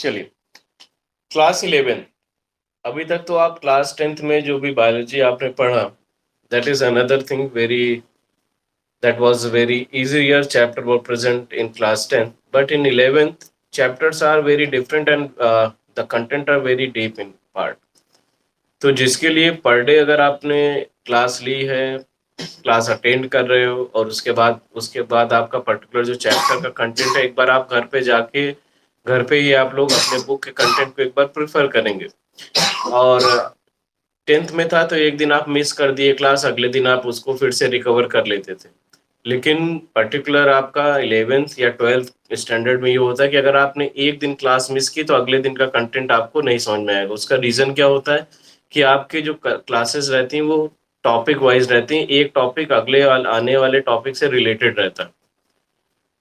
चलिए, क्लास 11। अभी तक तो आप क्लास 10th में जो भी बायोलॉजी आपने पढ़ा, that is another thing very, that was a very easier chapter were present in class 10th, but in 11th chapters are very different and the content are very deep in part. तो जिसके लिए per day अगर आपने class ली है, class attend कर रहे हो, और उसके बाद आपका पर्टिकुलर जो चैप्टर का कंटेंट है, एक बार आप घर पे जाके घर पे ही आप लोग अपने बुक के कंटेंट को एक बार प्रेफर करेंगे। और 10th में था तो एक दिन आप मिस कर दिए क्लास, अगले दिन आप उसको फिर से रिकवर कर लेते थे। लेकिन पर्टिकुलर आपका 11th या 12th स्टैंडर्ड में ये होता है कि अगर आपने एक दिन क्लास मिस की तो अगले दिन का कंटेंट आपको नहीं समझ में आएगा। उसका रीजन क्या होता है कि आपके जो क्लासेस रहती हैं वो टॉपिक वाइज रहती हैं, एक टॉपिक आने वाले टॉपिक से रिलेटेड रहता है।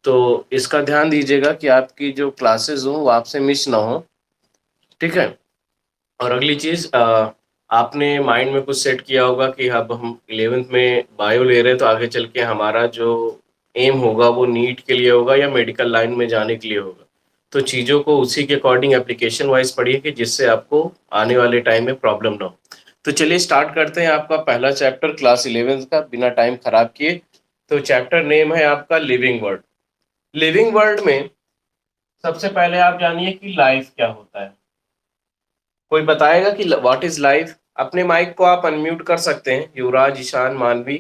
तो इसका ध्यान दीजिएगा कि आपकी जो क्लासेस हो वो आपसे मिस ना हो, ठीक है। और अगली चीज, आपने माइंड में कुछ सेट किया होगा कि अब हम 11th में बायो ले रहे हैं तो आगे चल के हमारा जो एम होगा वो नीट के लिए होगा या मेडिकल लाइन में जाने के लिए होगा। तो चीज़ों को उसी के अकॉर्डिंग एप्लीकेशन वाइज पढ़िए कि जिससे आपको आने वाले टाइम में प्रॉब्लम ना हो। तो चलिए स्टार्ट करते हैं आपका पहला चैप्टर क्लास 11th का, बिना टाइम खराब किए। तो चैप्टर नेम है आपका लिविंग वर्ल्ड। लिविंग वर्ल्ड में सबसे पहले आप जानिए कि लाइफ क्या होता है। कोई बताएगा कि व्हाट इज लाइफ? अपने माइक को आप अनम्यूट कर सकते हैं, युवराज, ईशान, मानवी,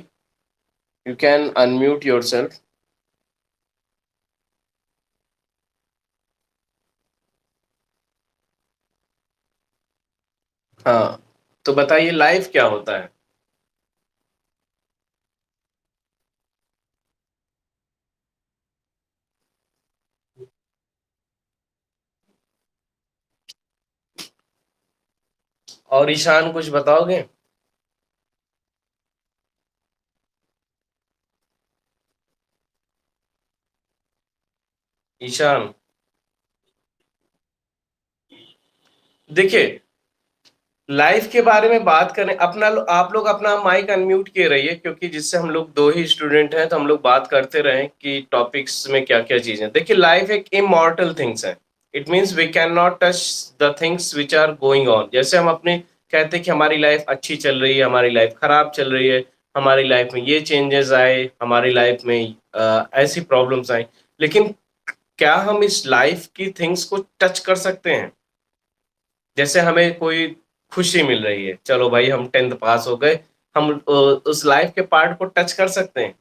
यू कैन अनम्यूट योरसेल्फ। हाँ, तो बताइए लाइफ क्या होता है। और ईशान कुछ बताओगे? ईशान, देखिए, लाइफ के बारे में बात करें, आप लोग अपना माइक अनम्यूट किए रहिए, क्योंकि जिससे हम लोग दो ही स्टूडेंट हैं तो हम लोग बात करते रहें कि टॉपिक्स में क्या क्या चीजें। देखिए, लाइफ एक इमॉर्टल थिंग्स है। It means we can not touch the things which are going on. जैसे हम अपने कहते हैं कि हमारी लाइफ अच्छी चल रही है, हमारी लाइफ खराब चल रही है, हमारी लाइफ में ये चेंजेस आए, हमारी लाइफ में ऐसी प्रॉब्लम्स आई, लेकिन क्या हम इस लाइफ की थिंग्स को टच कर सकते हैं? जैसे हमें कोई खुशी मिल रही है, चलो भाई हम 10th पास हो गए, हम उस लाइफ के पार्ट को टच कर सकते हैं?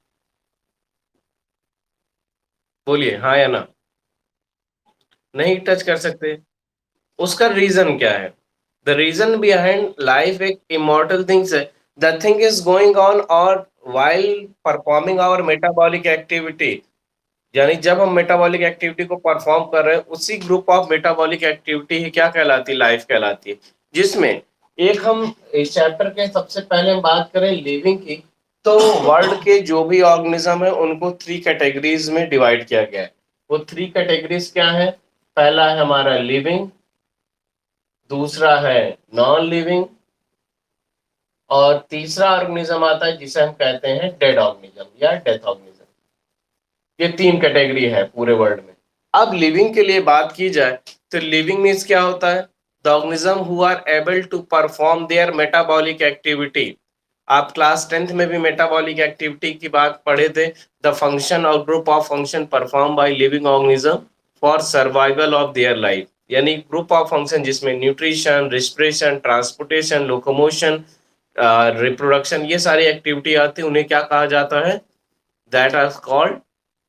बोलिए हाँ या ना। नहीं टच कर सकते। उसका रीजन क्या है? द रीजन बिहाइंड लाइफ एक इमॉर्टल थिंग्स है। The thing is going on और while performing our metabolic activity. यानी जब हम मेटाबॉलिक एक्टिविटी को परफॉर्म कर रहे हैं, उसी ग्रुप ऑफ मेटाबॉलिक एक्टिविटी ही क्या कहलाती है? लाइफ कहलाती है। जिसमें एक हम इस चैप्टर के सबसे पहले हम बात करें लिविंग की, तो वर्ल्ड के जो भी ऑर्गेनिज्म है उनको 3 कैटेगरीज में डिवाइड किया गया है। वो 3 कैटेगरीज क्या है? पहला है हमारा लिविंग, दूसरा है नॉन लिविंग, और तीसरा ऑर्गेनिज्म आता है जिसे हम कहते हैं डेड ऑर्गेनिज्म या डेथ ऑर्गेनिज्म। ये 3 कैटेगरी है पूरे वर्ल्ड में। अब लिविंग के लिए बात की जाए तो लिविंग मीन्स क्या होता है? The organism who are able to perform their metabolic activity. आप क्लास 10th में भी मेटाबॉलिक एक्टिविटी की बात पढ़े थे। द फंक्शन और group of function perform by living organism for survival of their life. यानी ग्रुप ऑफ फंक्शन जिसमें nutrition, respiration, transportation, locomotion, reproduction, ये सारी एक्टिविटी आती है, उन्हें क्या कहा जाता है? That are called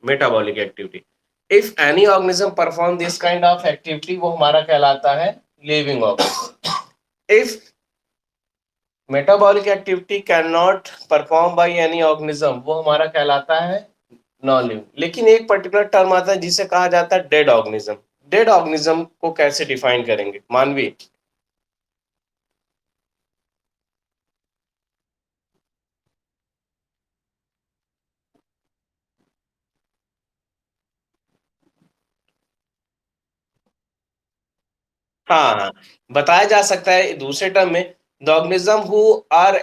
metabolic activity. If any organism perform this kind of activity, वो हमारा कहलाता है living organism. If metabolic activity can not perform by any organism, वो हमारा कहलाता है नॉन लिविंग। लेकिन एक पर्टिकुलर टर्म आता है जिसे कहा जाता है डेड ऑर्गेनिज्म। डेड ऑर्गेनिज्म को कैसे डिफाइन करेंगे मानवी? हाँ हाँ, बताया जा सकता है दूसरे टर्म में, the organism who were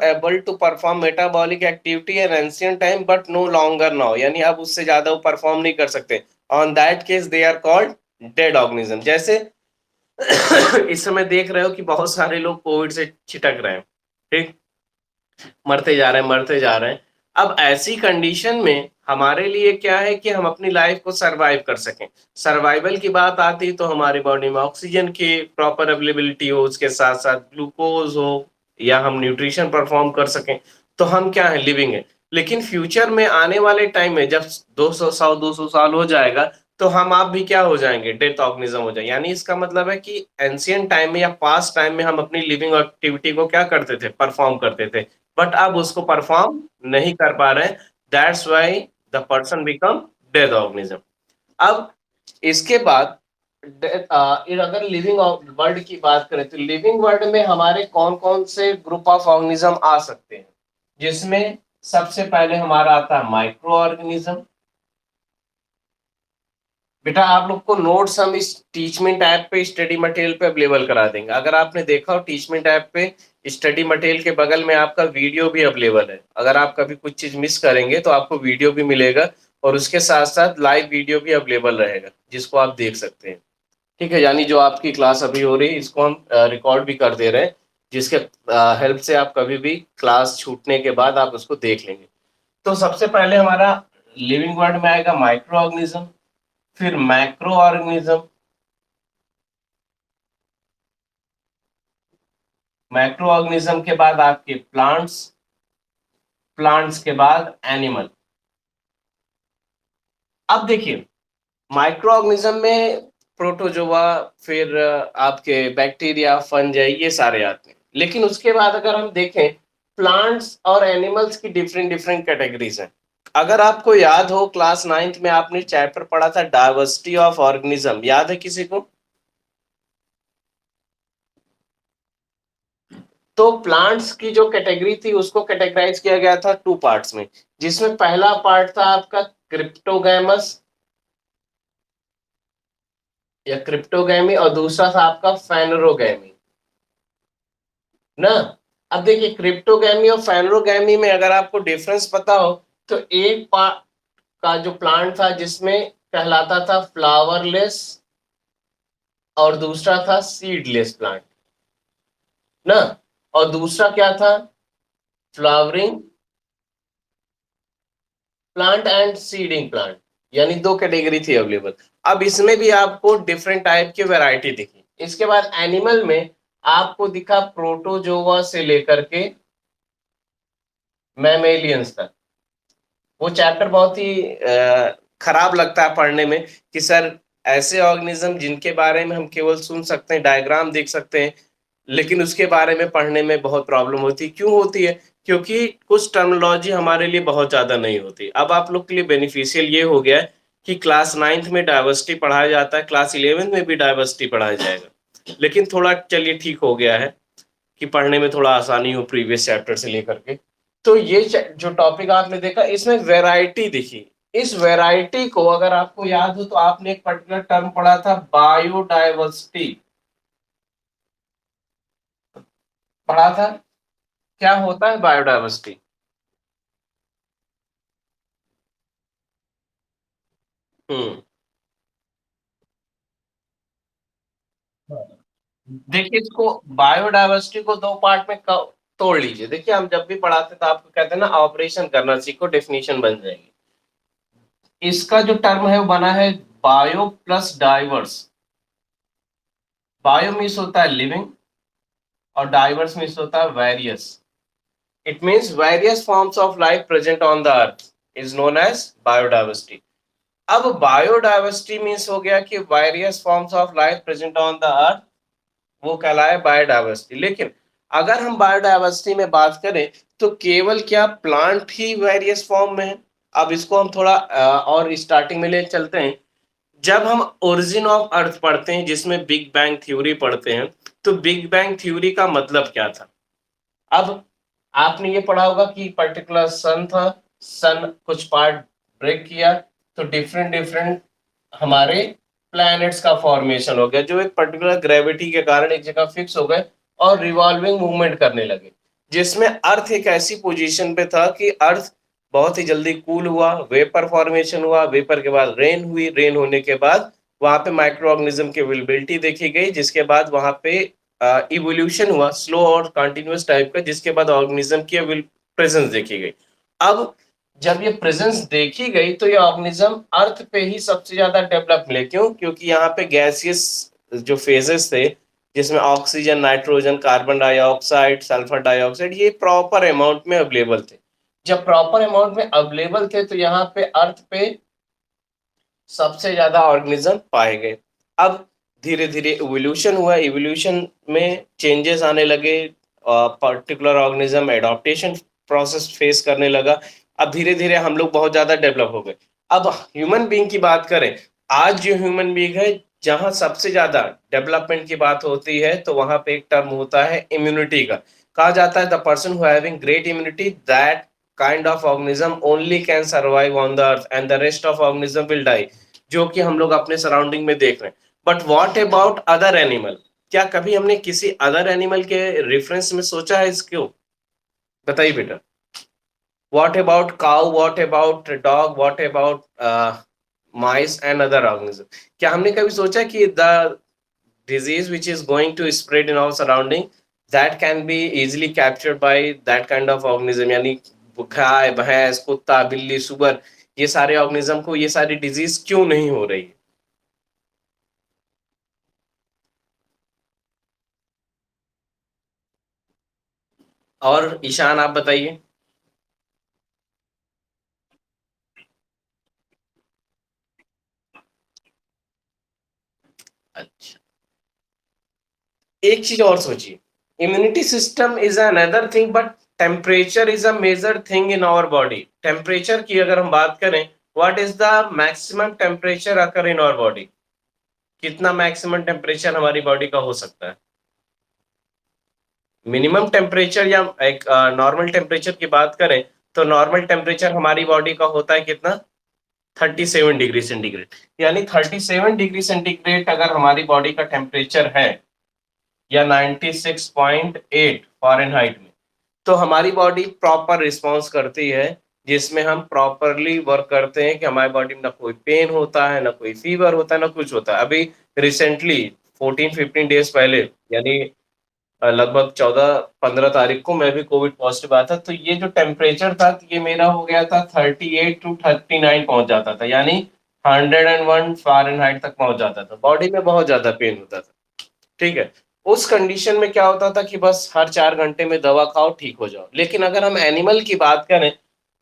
able to perform metabolic activity in ancient time but no longer now. यानी अब उससे ज्यादा वो परफॉर्म नहीं कर सकते। On that case they are called dead organism. जैसे इस समय देख रहे हो कि बहुत सारे लोग कोविड से छिटक रहे हैं, ठीक, मरते जा रहे हैं, मरते जा रहे हैं। अब ऐसी कंडीशन में हमारे लिए क्या है कि हम अपनी लाइफ को सरवाइव कर सकें। सर्वाइवल की बात आती तो हमारी बॉडी में ऑक्सीजन की प्रॉपर अवेलेबिलिटी हो, उसके साथ साथ ग्लूकोज हो, या हम न्यूट्रिशन परफॉर्म कर सकें, तो हम क्या है, लिविंग है। लेकिन फ्यूचर में आने वाले टाइम में जब 200 साल हो जाएगा, तो हम आप भी क्या हो जाएंगे, डेथ ऑर्गेनिज्म हो जाएंगे। यानी इसका मतलब है कि एंशियंट टाइम में या पास्ट टाइम में हम अपनी लिविंग एक्टिविटी को क्या करते थे, परफॉर्म करते थे, बट अब उसको परफॉर्म नहीं कर पा रहे हैं। That's why the person become dead organism. अब इसके बाद अगर लिविंग वर्ल्ड की बात करें, तो लिविंग वर्ल्ड में हमारे कौन कौन से ग्रुप ऑफ ऑर्गेनिज्म आ सकते हैं, जिसमें सबसे पहले हमारा आता है माइक्रो ऑर्गेनिज्म। बेटा आप लोग को नोट्स हम इस टीचमेंट ऐप पे, स्टडी मटेरियल पे अवेलेबल करा देंगे। अगर आपने देखा हो टीचमेंट ऐप पे, स्टडी मटेरियल के बगल में आपका वीडियो भी अवेलेबल है। अगर आप कभी कुछ चीज मिस करेंगे तो आपको वीडियो भी मिलेगा, और उसके साथ साथ लाइव वीडियो भी अवेलेबल रहेगा, जिसको आप देख सकते हैं। ठीक है, यानी जो आपकी क्लास अभी हो रही है, इसको हम रिकॉर्ड भी कर दे रहे हैं, जिसके हेल्प से आप कभी भी क्लास छूटने के बाद आप उसको देख लेंगे। तो सबसे पहले हमारा लिविंग वर्ल्ड में आएगा माइक्रो ऑर्गेनिज्म, फिर मैक्रो ऑर्गेनिज्म, मैक्रो ऑर्गेनिज्म के बाद आपके प्लांट्स, प्लांट्स के बाद एनिमल। अब देखिए, माइक्रो ऑर्गेनिज्म में प्रोटोजोआ, फिर आपके बैक्टीरिया, फंजाई, ये सारे आते हैं। लेकिन उसके बाद अगर हम देखें, प्लांट्स और एनिमल्स की डिफरेंट डिफरेंट कैटेगरीज हैं। अगर आपको याद हो, क्लास 9th में आपने चैप्टर पढ़ा था डाइवर्सिटी ऑफ ऑर्गेनिज्म, याद है किसी को? तो प्लांट्स की जो कैटेगरी थी उसको कैटेगराइज किया गया था 2 पार्ट्स में, जिसमें पहला पार्ट था आपका क्रिप्टोगैमस या क्रिप्टोगैमी, और दूसरा था आपका फेनरोगैमी ना। अब देखिए, क्रिप्टोगैमी और फेनरोगैमी में अगर आपको डिफरेंस पता हो, तो एक पार्ट का जो प्लांट था जिसमें कहलाता था फ्लावरलेस, और दूसरा था सीडलेस प्लांट ना, और दूसरा क्या था, flowering plant and seeding plant. यानी 2 कैटेगरी थी अवेलेबल। अब इसमें भी आपको डिफरेंट टाइप की वैरायटी दिखी। इसके बाद एनिमल में आपको दिखा प्रोटोजोआ से लेकर के मैमेलियंस तक। वो चैप्टर बहुत ही खराब लगता है पढ़ने में, कि सर ऐसे ऑर्गेनिज्म जिनके बारे में हम केवल सुन सकते हैं, डायग्राम देख सकते हैं, लेकिन उसके बारे में पढ़ने में बहुत प्रॉब्लम होती है। क्यों होती है? क्योंकि कुछ टर्मिनोलॉजी हमारे लिए बहुत ज्यादा नहीं होती। अब आप लोग के लिए बेनिफिशियल ये हो गया है कि क्लास 9th में डाइवर्सिटी पढ़ाया जाता है, क्लास 11th में भी डाइवर्सिटी पढ़ाया जाएगा। लेकिन थोड़ा चलिए ठीक हो गया है कि पढ़ने में थोड़ा आसानी हो प्रीवियस चैप्टर से लेकर के। तो ये जो टॉपिक आपने देखा, इसमें वैरायटी दिखी। इस वैरायटी को अगर आपको याद हो, तो आपने एक पर्टिकुलर टर्म पढ़ा था, बायोडाइवर्सिटी पढ़ा था। क्या होता है बायोडाइवर्सिटी? हम्म देखिए, इसको बायोडाइवर्सिटी को 2 पार्ट में तोड़ लीजिए। देखिए, हम जब भी पढ़ाते तो आपको कहते हैं ना, ऑपरेशन करना सीखो, डेफिनेशन बन जाएगी। इसका जो टर्म है वो बना है bio plus diverse. Bio means होता है लिविंग, और डाइवर्स मीन्स होता है various. It means various forms of life present on the earth is known as biodiversity. अब बायोडाइवर्सिटी मीन्स हो गया कि various forms of life present on the earth, वो कहलाए बायोडाइवर्सिटी। लेकिन अगर हम बायोडाइवर्सिटी में बात करें, तो केवल क्या प्लांट ही वेरियस फॉर्म में है? अब इसको हम थोड़ा और स्टार्टिंग में ले चलते हैं। जब हम ओरिजिन ऑफ अर्थ पढ़ते हैं, जिसमें बिग बैंग थ्योरी पढ़ते हैं, तो बिग बैंग थ्योरी का मतलब क्या था? अब आपने ये पढ़ा होगा कि पर्टिकुलर सन था, सन कुछ पार्ट ब्रेक किया, तो डिफरेंट डिफरेंट हमारे प्लैनेट्स का फॉर्मेशन हो गया, जो एक पर्टिकुलर ग्रेविटी के कारण एक जगह फिक्स हो गए और रिवॉल्विंग मूवमेंट करने लगे। जिसमें अर्थ एक ऐसी पोजीशन पे था कि अर्थ बहुत ही जल्दी कूल हुआ, वेपर फॉर्मेशन हुआ, वेपर के बाद रेन हुई, रेन होने के बाद वहां पे माइक्रो ऑर्गेनिज्म की अवेलेबिलिटी देखी गई, जिसके बाद वहां पे इवोल्यूशन हुआ स्लो और कंटिन्यूअस टाइप का, जिसके बाद ऑर्गेनिज्म की प्रेजेंस देखी गई। अब जब ये प्रेजेंस देखी गई तो ये ऑर्गेनिज्म अर्थ पे ही सबसे ज्यादा डेवलप मिले। क्यों? क्योंकि यहाँ पे गैसियस जो फेजेस थे, जिसमें oxygen, nitrogen, carbon dioxide, sulphur dioxide, ये प्रॉपर अमाउंट में अवेलेबल थे। जब प्रॉपर अमाउंट में अवेलेबल थे तो यहाँ पे अर्थ पे सबसे ज्यादा ऑर्गेनिज्म पाए गए। अब धीरे धीरे इवोल्यूशन हुआ, इवोल्यूशन में चेंजेस आने लगे, particular organism adaptation process face करने लगा। अब धीरे धीरे हम लोग बहुत ज्यादा डेवलप हो गए। अब ह्यूमन बीइंग की बात करें, आज जो ह्यूमन बीइंग है, जहां सबसे ज्यादा डेवलपमेंट की बात होती है तो वहां पे एक टर्म होता है इम्यूनिटी का। कहा जाता है the person who having great immunity, that kind of organism only can survive on the earth and the rest of organism will die, जो कि हम लोग अपने सराउंडिंग में देख रहे हैं। But what about other animal? क्या कभी हमने किसी अदर एनिमल के रेफरेंस में सोचा है इसको? बताइए बेटा। What about cow, what about dog, what about mice and other organism? क्या हमने कभी सोचा कि the disease which is going to spread in our surrounding, that can be easily captured by that kind of organism, यानी गाय, भैंस, कुत्ता, बिल्ली, सुअर, ये सारे ऑर्गेनिज्म को ये सारी डिजीज क्यों नहीं हो रही? और ईशान आप बताइए। अच्छा, एक चीज और सोचिए, immunity system is another thing, but temperature is a major thing in our body. Temperature की अगर हम बात करें, what is the maximum temperature occur in our body? कितना मैक्सिमम टेम्परेचर हमारी बॉडी का हो सकता है? मिनिमम टेम्परेचर या एक नॉर्मल टेम्परेचर की बात करें तो नॉर्मल टेम्परेचर हमारी बॉडी का होता है कितना? 37 डिग्री सेंटीग्रेड। यानी 37 डिग्री सेंटीग्रेड अगर हमारी बॉडी का टेम्परेचर है, या 96.8 फॉरेनहाइट में, तो हमारी बॉडी प्रॉपर रिस्पॉन्स करती है, जिसमें हम प्रॉपरली वर्क करते हैं कि हमारी बॉडी में ना कोई पेन होता है, ना कोई फीवर होता है, ना कुछ होता है। अभी रिसेंटली 14-15 डेज पहले, यानी लगभग 14-15 तारीख को मैं भी कोविड पॉजिटिव आया था, तो ये जो टेम्परेचर था ये मेरा हो गया था 38 to 39 पहुंच जाता था, यानी 101 फॉरेनहाइट तक पहुंच जाता था। बॉडी में बहुत ज्यादा पेन होता था। ठीक है। उस कंडीशन में क्या होता था कि बस हर 4 घंटे में दवा खाओ, ठीक हो जाओ। लेकिन अगर हम एनिमल की बात करें,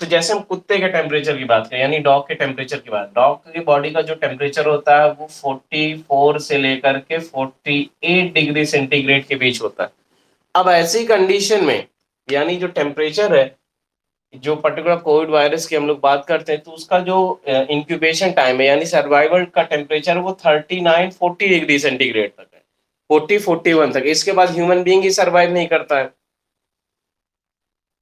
तो जैसे हम कुत्ते के टेम्परेचर की बात करें, यानी डॉग के टेम्परेचर की बात, डॉग की बॉडी का जो टेम्परेचर होता है वो 44 से लेकर के 48 डिग्री सेंटीग्रेड के बीच होता है। अब ऐसी कंडीशन में, यानी जो टेम्परेचर है, जो पर्टिकुलर कोविड वायरस की हम लोग बात करते हैं, तो उसका जो इंक्यूबेशन टाइम है, यानी सर्वाइवल का टेम्परेचर, वो 39-40 डिग्री सेंटीग्रेड तक है, 40-41 तक। इसके बाद ह्यूमन बीइंग ही सर्वाइव नहीं करता है।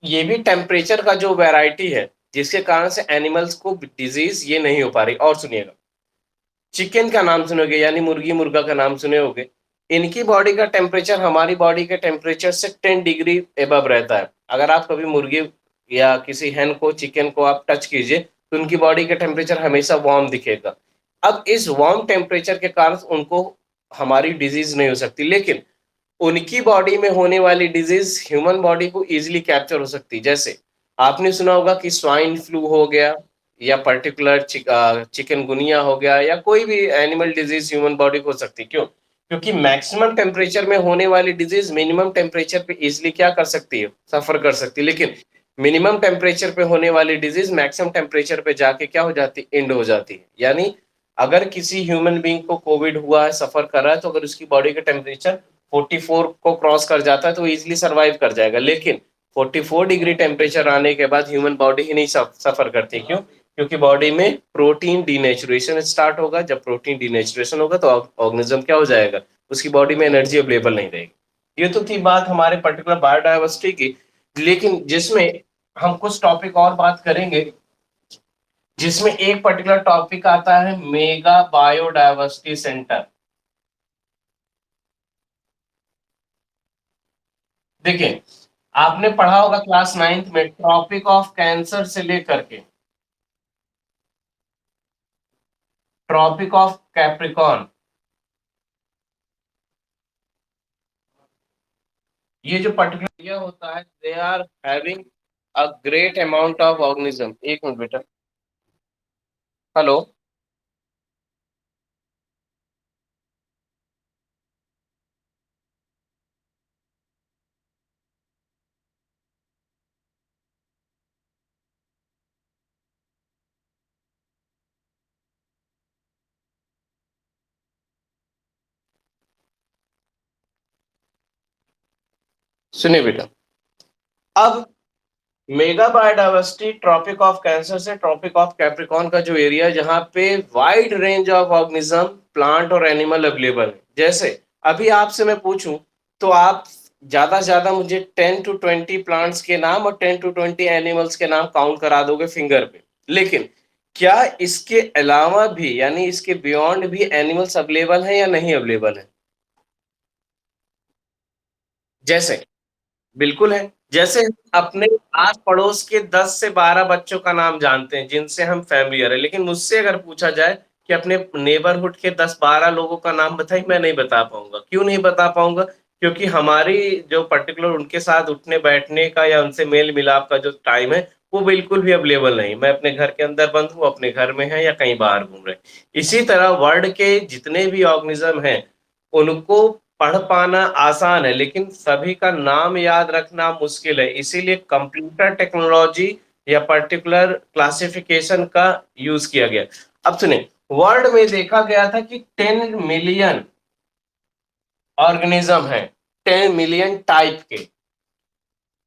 ये भी टेम्परेचर का जो वैरायटी है, जिसके कारण से एनिमल्स को डिजीज ये नहीं हो पा रही। और सुनिएगा, चिकन का नाम सुनोगे, यानी मुर्गी मुर्गा का नाम सुने होगे। इनकी बॉडी का टेम्परेचर हमारी बॉडी के टेम्परेचर से 10 डिग्री एबव रहता है। अगर आप कभी मुर्गी या किसी hen को, चिकन को आप टच कीजिए, तो उनकी बॉडी का टेम्परेचर हमेशा वार्म दिखेगा। अब इस वार्म टेम्परेचर के कारण उनको हमारी डिजीज नहीं हो सकती, लेकिन उनकी बॉडी में होने वाली डिजीज ह्यूमन बॉडी को इजीली कैप्चर हो सकती है। जैसे आपने सुना होगा कि स्वाइन फ्लू हो गया, या पर्टिकुलर चिकनगुनिया हो गया, या कोई भी एनिमल डिजीज ह्यूमन बॉडी को हो सकती है। क्यों? क्योंकि मैक्सिमम टेम्परेचर में होने वाली डिजीज मिनिमम टेम्परेचर पे इजिली क्या कर सकती है? सफर कर सकती है। लेकिन मिनिमम टेम्परेचर पे होने वाली डिजीज मैक्सिमम टेम्परेचर पे जाके क्या हो जाती है? एंड हो जाती है। यानी अगर किसी ह्यूमन बीइंग को कोविड हुआ है, सफर कर रहा है, तो अगर उसकी बॉडी का टेम्परेचर 44 को क्रॉस कर जाता है तो इजिली सर्वाइव कर जाएगा। लेकिन 44 डिग्री टेम्परेचर आने के बाद ह्यूमन बॉडी ही नहीं सफर करती। क्यों? क्योंकि बॉडी में प्रोटीन डीनेचुरेशन स्टार्ट होगा। जब प्रोटीन डीनेचुरेशन होगा तो ऑर्गेनिज्म क्या हो जाएगा? उसकी बॉडी में एनर्जी अवेलेबल नहीं रहेगी। ये तो थी बात हमारे पर्टिकुलर बायोडाइवर्सिटी की। लेकिन जिसमें हम कुछ टॉपिक और बात करेंगे, जिसमें एक पर्टिकुलर टॉपिक आता है मेगा बायोडाइवर्सिटी सेंटर। देखिए, आपने पढ़ा होगा क्लास 9th में ट्रॉपिक ऑफ कैंसर से लेकर के ट्रॉपिक ऑफ कैप्रिकॉर्न, ये जो पर्टिकुलर एरिया होता है, they are having a great amount of organism. एक मिनट बेटा। हेलो। सुनिए बेटा, अब mega biodiversity tropic of cancer से ट्रॉपिक ऑफ कैप्रिकॉर्न का जो एरिया है, जहां पे wide range of organism, plant और एनिमल अवेलेबल है। जैसे अभी आपसे मैं पूछूं तो आप ज्यादा से ज्यादा मुझे 10 to 20 प्लांट्स के नाम और 10 to 20 एनिमल्स के नाम काउंट करा दोगे फिंगर पे। लेकिन क्या इसके अलावा भी, यानी इसके बियॉन्ड भी एनिमल्स अवेलेबल हैं या नहीं अवेलेबल है? जैसे बिल्कुल है। जैसे हम अपने आस पड़ोस के 10 से 12 बच्चों का नाम जानते हैं जिनसे हम फैमिलियर है, लेकिन मुझसे अगर पूछा जाए कि अपने नेबरहुड के 10-12 लोगों का नाम बताइए, मैं नहीं बता पाऊंगा। क्यों नहीं बता पाऊंगा? क्योंकि हमारी जो पर्टिकुलर उनके साथ उठने बैठने का या उनसे मेल मिलाप का जो टाइम है, वो बिल्कुल भी अवेलेबल नहीं। मैं अपने घर के अंदर बंद हूँ, अपने घर में है या कहीं बाहर घूम रहे हैं। इसी तरह वर्ल्ड के जितने भी ऑर्गेनिज्म हैं, उनको पढ़ पाना आसान है, लेकिन सभी का नाम याद रखना मुश्किल है। इसीलिए कंप्यूटर टेक्नोलॉजी या पर्टिकुलर क्लासिफिकेशन का यूज किया गया। अब सुनिए, वर्ल्ड में देखा गया था कि 10 मिलियन ऑर्गेनिज्म है, 10 मिलियन टाइप के।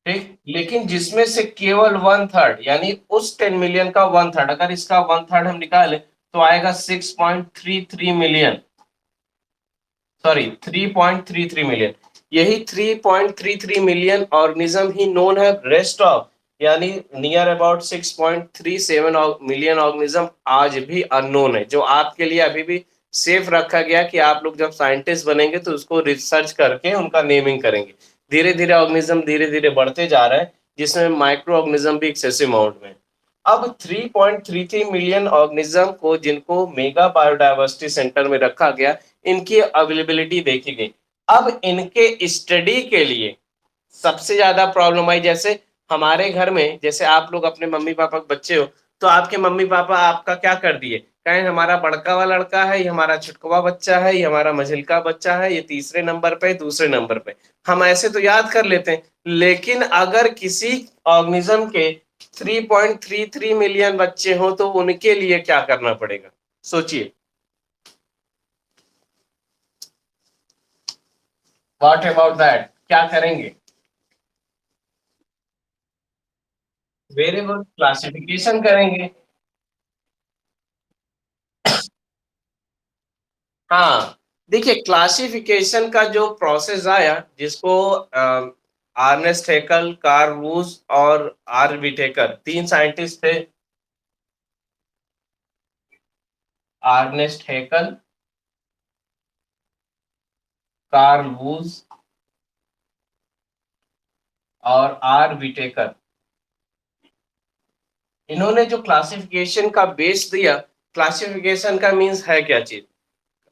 ठीक, लेकिन जिसमें से केवल 1/3, यानी उस 10 मिलियन का 1/3, अगर इसका 1/3 हम निकालें तो आएगा 6.33 मिलियन, सॉरी 3.33 मिलियन। यही 3.33 मिलियन ऑर्गेनिज्म ही नोन है रेस्ट ऑफ, यानी नियर अबाउट 6.37 मिलियन ऑर्गेनिज्म आज भी अननोन है, जो आपके लिए अभी भी सेफ रखा गया कि आप लोग जब साइंटिस्ट बनेंगे तो उसको रिसर्च करके उनका नेमिंग करेंगे। धीरे धीरे ऑर्गेनिज्म धीरे धीरे बढ़ते जा रहा है, जिसमें माइक्रो ऑर्गेनिज्म भी एक्सेसिव अमाउंट में। अब 3.33 मिलियन ऑर्गेनिज्म को, जिनको मेगा बायोडायवर्सिटी सेंटर में रखा गया, इनकी अवेलेबिलिटी देखी गई। अब इनके स्टडी के लिए सबसे ज्यादा प्रॉब्लम आई। जैसे हमारे घर में, जैसे आप लोग अपने मम्मी पापा के बच्चे हो, तो आपके मम्मी पापा आपका क्या कर दिए, कहें हमारा बड़का वाला लड़का है, ये हमारा छुटकवा बच्चा है, ये हमारा मझिलका बच्चा है, ये तीसरे नंबर पे, दूसरे नंबर पे। हम ऐसे तो याद कर लेते हैं, लेकिन अगर किसी ऑर्गेनिज्म के 3.33 मिलियन बच्चे हो तो उनके लिए क्या करना पड़ेगा? सोचिए। व्हाट अबाउट दैट, क्या करेंगे? वेरी गुड, क्लासिफिकेशन करेंगे। हाँ, देखिए क्लासिफिकेशन का जो प्रोसेस आया, जिसको आर्नेस्ट हेकल, कार्ल रूज और आर विटेकर, तीन साइंटिस्ट थे। आर्नेस्ट हेकल, कार्ल वूज और आर विटेकर, इन्होंने जो क्लासिफिकेशन का बेस दिया। क्लासिफिकेशन का मीन्स है क्या चीज?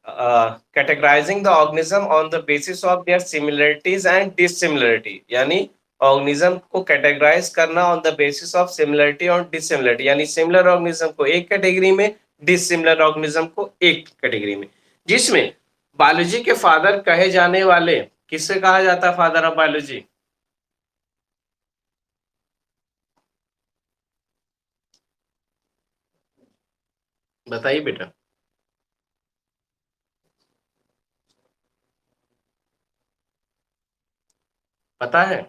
Categorising the organism on the basis of their similarities and dissimilarity, यानी ऑर्गेनिज्म को कैटेगराइज करना on the basis of similarity और डिसिमिलरिटी, यानी सिमिलर ऑर्गेनिज्म को एक कैटेगरी में, डिसिमिलर ऑर्गेनिज्म को एक कैटेगरी में। जिसमें बायोलॉजी के फादर कहे जाने वाले, किसे कहा जाता है फादर ऑफ बायोलॉजी? बताइए बेटा। पता है?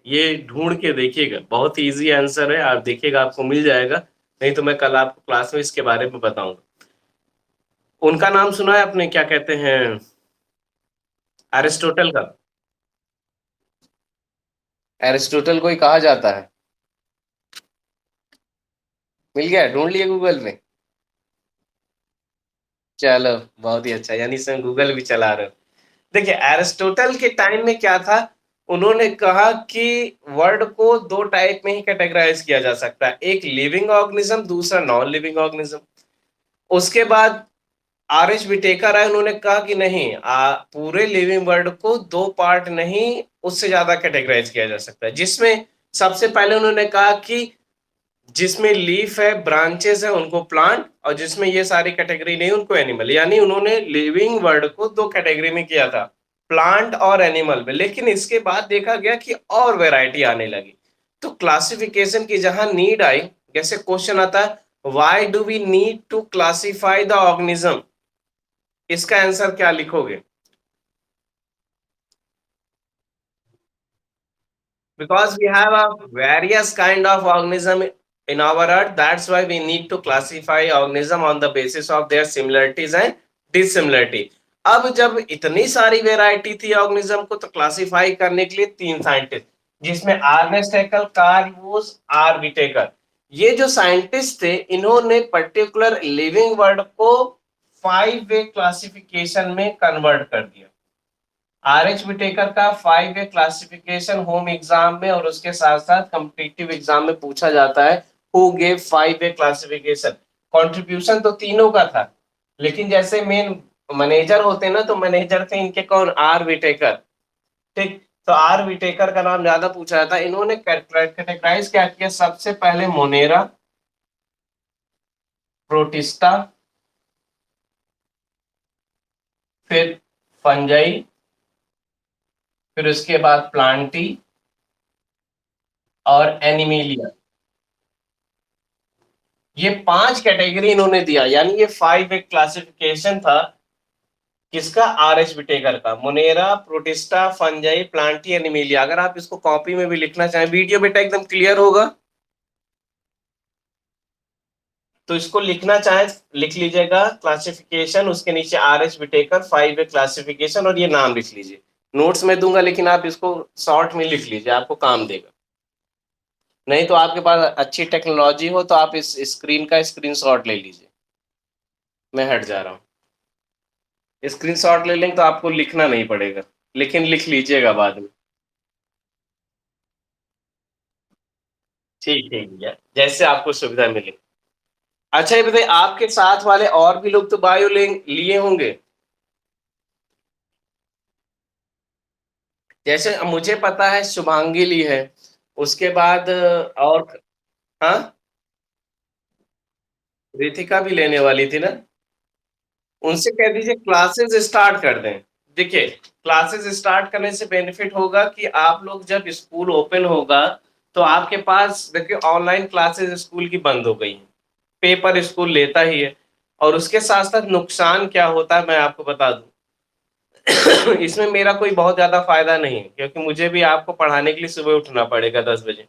ये ढूंढ के देखिएगा, बहुत ही इजी आंसर है, आप देखिएगा आपको मिल जाएगा। नहीं तो मैं कल आपको क्लास में इसके बारे में बताऊंगा। उनका नाम सुना है आपने, क्या कहते हैं, एरिस्टोटल का? एरिस्टोटल को ही कहा जाता है। मिल गया, ढूंढ लिए गूगल में? चलो, बहुत ही अच्छा, यानी इसमें गूगल भी चला रहे हो। देखिए एरिस्टोटल के टाइम में क्या था, उन्होंने कहा कि वर्ल्ड को 2 टाइप में ही कैटेगराइज़ किया जा सकता है, एक लिविंग ऑर्गेनिज़्म, दूसरा नॉन लिविंग ऑर्गेनिज़्म। उसके बाद आर.एच. विटेकर आए, उन्होंने कहा कि नहीं, पूरे लिविंग वर्ल्ड को 2 पार्ट नहीं, उससे ज़्यादा कैटेगराइज़ किया जा सकता है, जिसमें सबसे पहले उन्होंने कहा कि जिसमें लीफ है, ब्रांचेज़ है, उनको प्लांट, और जिसमें ये सारी कैटेगरी नहीं, उनको एनिमल। यानी उन्होंने लिविंग वर्ल्ड को 2 कैटेगरी में किया था, प्लांट और एनिमल में। लेकिन इसके बाद देखा गया कि और वैरायटी आने लगी। तो क्लासिफिकेशन की जहाँ नीड आई, जैसे क्वेश्चन आता है, why do we need to classify the organism? इसका आंसर क्या लिखोगे? Because we have a various kind of organism in our earth, that's why we need to classify organism on the basis of their similarities and dissimilarity. अब जब इतनी सारी variety थी organism को, तो क्लासिफाई करने के लिए 3 साइंटिस्ट, जिसमें Ernst Haeckel, Carl Woese, R Whittaker, ये जो साइंटिस्ट थे, इन्होंने पर्टिकुलर लिविंग वर्ड को 5 वे क्लासिफिकेशन में कन्वर्ट कर दिया। आर.एच. विटेकर का 5 वे क्लासिफिकेशन होम एग्जाम में और उसके साथ साथ कॉम्पिटिटिव एग्जाम में पूछा जाता है, who gave 5 way classification. Contribution तो तीनों का था, लेकिन जैसे मेन मैनेजर होते हैं ना, तो मैनेजर थे इनके कौन? R Whittaker. ठीक, तो आर विटेकर का नाम ज्यादा पूछा जाता है। इन्होंने कैटेगराइज क्या किया? सबसे पहले मोनेरा, प्रोटिस्टा, फिर फंजाई, फिर उसके बाद प्लांटी और एनिमिलिया। ये 5 कैटेगरी इन्होंने दिया, यानी ये 5 एक क्लासिफिकेशन था किसका? आर.एच. विटेकर का। Monera, protista, fungi, Plantae, Animalia. अगर आप इसको कॉपी में भी लिखना चाहें, वीडियो बेटा एकदम क्लियर होगा, तो इसको लिखना चाहे लिख लीजिएगा, क्लासिफिकेशन, उसके नीचे आर.एच. विटेकर 5 वे क्लासिफिकेशन, और ये नाम लिख लीजिए। नोट्स में दूंगा, लेकिन आप इसको शॉर्ट में लिख लीजिए, आपको काम देगा। नहीं तो आपके पास अच्छी टेक्नोलॉजी हो तो आप इस स्क्रीन का स्क्रीनशॉट ले लीजिए। मैं हट जा रहा हूँ, स्क्रीनशॉट ले लेंगे तो आपको लिखना नहीं पड़ेगा, लेकिन लिख लीजिएगा बाद में। ठीक ठीक भैया, जैसे आपको सुविधा मिले। अच्छा ये बताइए, आपके साथ वाले और भी लोग तो बायो लिए होंगे? जैसे मुझे पता है शुभांगी ली है, उसके बाद और, हाँ, रितिका भी लेने वाली थी ना? उनसे कह दीजिए क्लासेस स्टार्ट कर दें। देखिए, क्लासेस स्टार्ट करने से बेनिफिट होगा कि आप लोग जब स्कूल ओपन होगा, तो आपके पास देखिए ऑनलाइन क्लासेस स्कूल की बंद हो गई हैं, पेपर स्कूल लेता ही है। और उसके साथ साथ नुकसान क्या होता है, मैं आपको बता दूं। इसमें मेरा कोई बहुत ज्यादा फायदा नहीं है, क्योंकि मुझे भी आपको पढ़ाने के लिए सुबह उठना पड़ेगा 10 बजे।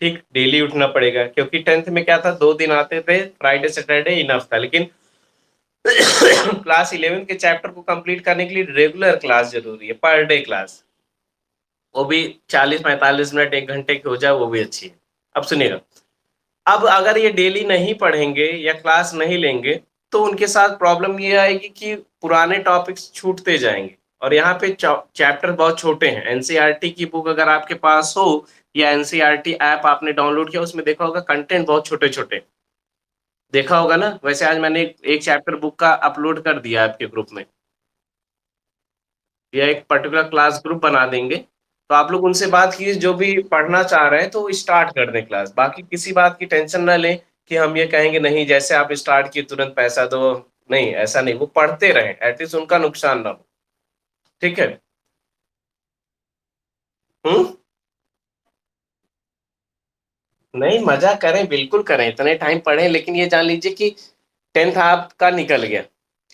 ठीक, डेली उठना पड़ेगा, क्योंकि 10th में क्या था, 2 दिन आते थे, फ्राइडे सैटरडे इनफ था। लेकिन क्लास 11 के चैप्टर को कंप्लीट करने के लिए रेगुलर क्लास जरूरी है, पर डे क्लास, वो भी 40-45 मिनट 1 घंटे की हो जाए, वो भी अच्छी है। अब सुनिएगा, अब अगर ये डेली नहीं पढ़ेंगे या क्लास नहीं लेंगे, तो उनके साथ प्रॉब्लम ये आएगी कि पुराने टॉपिक्स छूटते जाएंगे। और यहाँ पे चैप्टर बहुत छोटे हैं। एनसीईआरटी की बुक अगर आपके पास हो, या एनसीईआरटी ऐप आपने डाउनलोड किया, उसमें देखा होगा कंटेंट बहुत छोटे छोटे, देखा होगा ना? वैसे आज मैंने एक चैप्टर बुक का अपलोड कर दिया आपके ग्रुप में, या एक पर्टिकुलर क्लास ग्रुप बना देंगे, तो आप लोग उनसे बात कीजिए, जो भी पढ़ना चाह रहे हैं तो स्टार्ट कर दें क्लास। बाकी किसी बात की टेंशन ना लें कि हम ये कहेंगे नहीं, जैसे आप स्टार्ट किए तुरंत पैसा दो। नहीं, ऐसा नहीं, वो पढ़ते रहें, एटलीस्ट उनका नुकसान ना हो। ठीक है। हम्म। नहीं, मजा करें, बिल्कुल करें, इतने टाइम पढ़ें, लेकिन ये जान लीजिए कि 10th आपका निकल गया,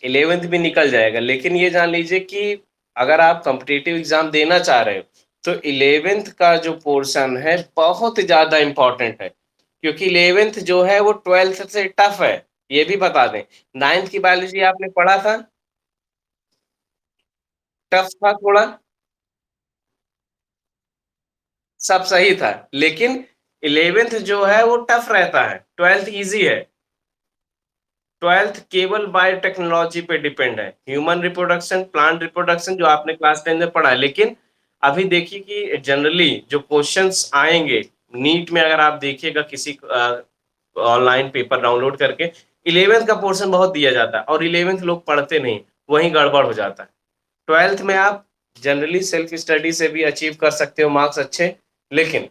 11th भी निकल जाएगा। लेकिन ये जान लीजिए कि अगर आप कॉम्पिटिटिव एग्जाम देना चाह रहे हो, तो 11th का जो पोर्शन है बहुत ज्यादा इंपॉर्टेंट है, क्योंकि 11th जो है वो 12th से टफ है। ये भी बता दें, 9th की बायोलॉजी आपने पढ़ा था, टफ था थोड़ा, सब सही था, लेकिन 11th जो है वो टफ रहता है, 12th इजी है। 12th केवल बायोटेक्नोलॉजी पे डिपेंड है, ह्यूमन रिप्रोडक्शन, प्लांट रिप्रोडक्शन, जो आपने क्लास 10 में पढ़ा है। लेकिन अभी देखिए कि जनरली जो क्वेश्चंस आएंगे नीट में, अगर आप देखिएगा किसी ऑनलाइन पेपर डाउनलोड करके, 11th का पोर्शन बहुत दिया जाता है और 11th लोग पढ़ते नहीं, वहीं गड़बड़ हो जाता है। 12th में आप जनरली सेल्फ स्टडी से भी अचीव कर सकते हो मार्क्स अच्छे, लेकिन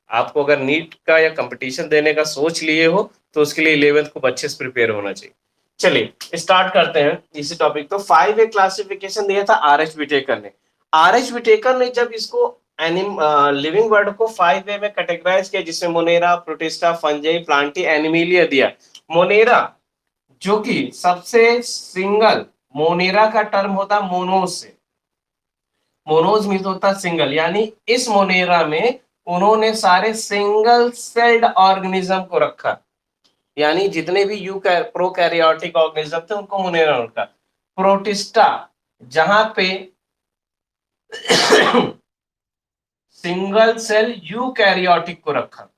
आपको अगर नीट का या कंपटीशन देने का सोच लिए हो तो उसके लिए 11th को अच्छे से प्रिपेयर होना चाहिए। चलिए स्टार्ट करते हैं इसी टॉपिक। तो 5A क्लासिफिकेशन दिया था आर एच विटेकर ने। आर एच विटेकर ने जब इसको एनिम लिविंग वर्ड को 5A में कैटेगराइज किया, जिसमें Monera, protista, fungi, Plantae, Animalia दिया। मोनेरा जो कि सबसे सिंगल, मोनेरा का टर्म होता मोनोज से, मोनोज मीन्स होता सिंगल, यानी इस मोनेरा में उन्होंने सारे सिंगल सेल्ड ऑर्गेनिज्म को रखा, यानी जितने भी प्रोकैरियोटिक ऑर्गेनिज्म थे उनको मोनेरा रखा। प्रोटिस्टा जहां पे सिंगल सेल यूकैरियोटिक को रखा।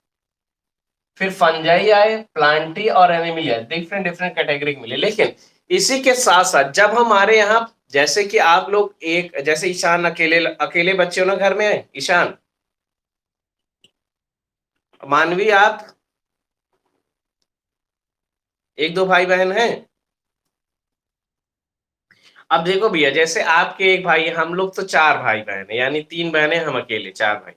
फिर फंजाई आए, प्लांटी और एनिमिलिया, डिफरेंट डिफरेंट कैटेगरी मिले। लेकिन इसी के साथ साथ जब हमारे यहाँ, जैसे कि आप लोग एक, जैसे ईशान अकेले अकेले बच्चे हो ना घर में, ईशान, मानवी आप, एक दो भाई बहन हैं। अब देखो भैया, जैसे आपके एक भाई, हम लोग तो चार भाई बहन हैं, यानी तीन बहनें, हम अकेले चार भाई।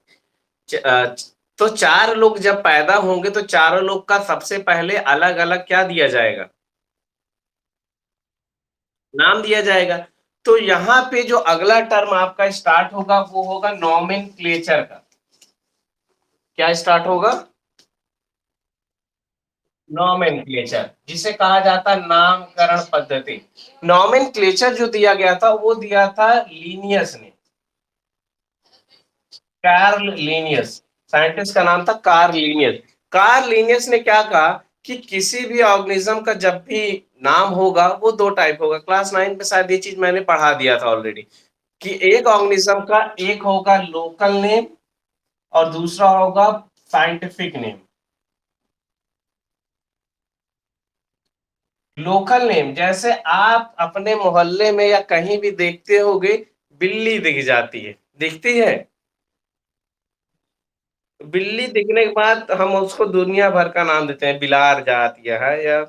तो चार लोग जब पैदा होंगे तो चारों लोग का सबसे पहले अलग अलग क्या दिया जाएगा, नाम दिया जाएगा। तो यहाँ पे जो अगला टर्म आपका स्टार्ट होगा वो होगा नॉमेनक्लेचर का। क्या स्टार्ट होगा, नॉमेनक्लेचर, जिसे कहा जाता है नामकरण पद्धति। नॉमेनक्लेचर जो दिया गया था वो दिया था लीनियस ने, कार्ल लीनियस। साइंटिस्ट का नाम था कार्ल लीनियस। कार्ल लीनियस ने क्या कहा कि किसी भी ऑर्गेनिज्म का जब भी नाम होगा वो दो टाइप होगा। क्लास 9 में शायद ये चीज मैंने पढ़ा दिया था ऑलरेडी, कि एक ऑर्गेनिज्म का एक होगा लोकल नेम और दूसरा होगा साइंटिफिक नेम। लोकल नेम, जैसे आप अपने मोहल्ले में या कहीं भी देखते होगे, बिल्ली दिख जाती है, दिखती है, बिल्ली दिखने के बाद हम उसको दुनिया भर का नाम देते हैं, बिलार जाती है या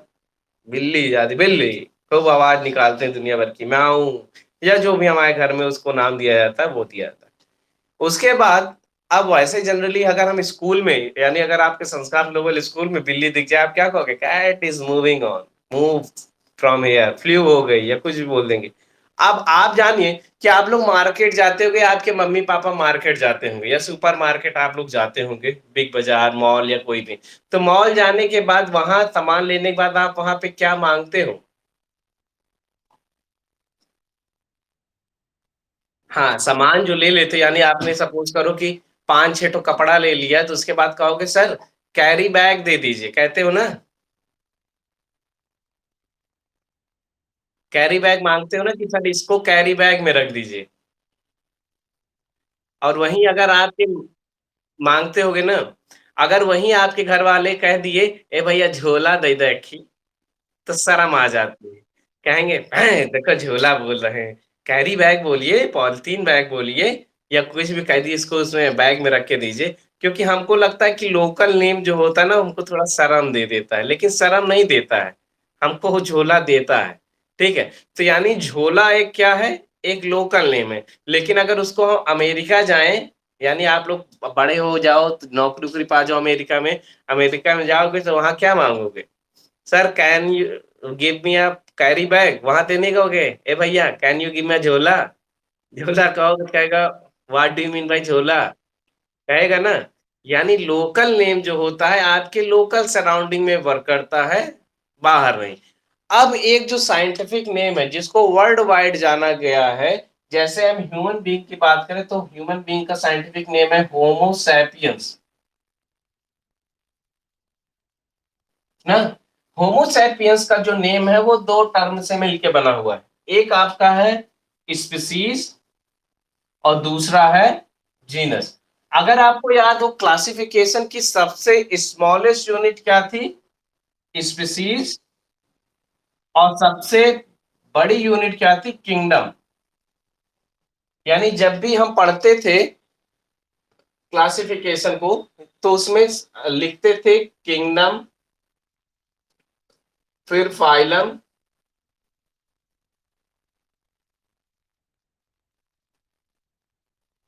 बिल्ली जाती, बिल्ली खूब आवाज निकालते हैं दुनिया भर की, म्याऊं, या जो भी हमारे घर में उसको नाम दिया जाता है वो दिया जाता है। उसके बाद अब वैसे जनरली अगर हम स्कूल में, यानी अगर आपके संस्कार ग्लोबल स्कूल में बिल्ली दिख जाए, आप क्या कहोगे, cat is moving on, move from here, फ्लू हो गई, या कुछ भी बोल देंगे। अब आप जानिए कि आप लोग मार्केट जाते होंगे, आपके मम्मी पापा मार्केट जाते होंगे या सुपर मार्केट आप लोग जाते होंगे, बिग बाजार, मॉल या कोई भी। तो मॉल जाने के बाद वहां सामान लेने के बाद आप वहां पे क्या मांगते हो, हाँ सामान जो ले लेते, यानी आपने सपोज करो कि पांच छह तो कपड़ा ले लिया, तो उसके बाद कहोगे सर कैरी बैग दे दीजिए, कहते हो ना, कैरी बैग मांगते हो ना कि सर इसको कैरी बैग में रख दीजिए। और वहीं अगर आपके मांगते होगे ना, अगर वहीं आपके घर वाले कह दिए ए भैया झोला दे दे अखी, तो शर्म आ जाती है। कहेंगे "हैं, देखो झोला बोल रहे हैं, कैरी बैग बोलिए, पॉलिथीन बैग बोलिए, या कुछ भी कह दिए, इसको उसमें बैग में रख के दीजिए। क्योंकि हमको लगता है कि लोकल नेम जो होता है ना हमको थोड़ा शर्म दे देता है, लेकिन शर्म नहीं देता है, हमको वो झोला देता है। ठीक है, तो यानी झोला एक क्या है, एक लोकल नेम है। लेकिन अगर उसको हम अमेरिका जाएं, यानी आप लोग बड़े हो जाओ तो नौकरी वोकरी पा जाओ अमेरिका में, अमेरिका में जाओगे तो वहां क्या मांगोगे, sir can you give me a carry bag, वहां देने कहोगे ए भैया कैन यू गिव मी झोला, झोला कहोगे तो कहेगा what do you mean by झोला, कहेगा ना। यानी लोकल नेम जो होता है आपके लोकल सराउंडिंग में वर्क करता है, बाहर नहीं। अब एक जो साइंटिफिक नेम है जिसको वर्ल्ड वाइड जाना गया है, जैसे हम ह्यूमन बीइंग की बात करें तो ह्यूमन बीइंग का साइंटिफिक नेम है होमो सैपियंस ना। होमो सैपियंस का जो नेम है वो दो टर्म से मिलके बना हुआ है, एक आपका है स्पीसीज और दूसरा है जीनस। अगर आपको याद हो क्लासिफिकेशन की सबसे स्मॉलेस्ट यूनिट क्या थी, स्पीसीज, और सबसे बड़ी यूनिट क्या थी, किंगडम। यानी जब भी हम पढ़ते थे क्लासिफिकेशन को, तो उसमें लिखते थे किंगडम, फिर phylum,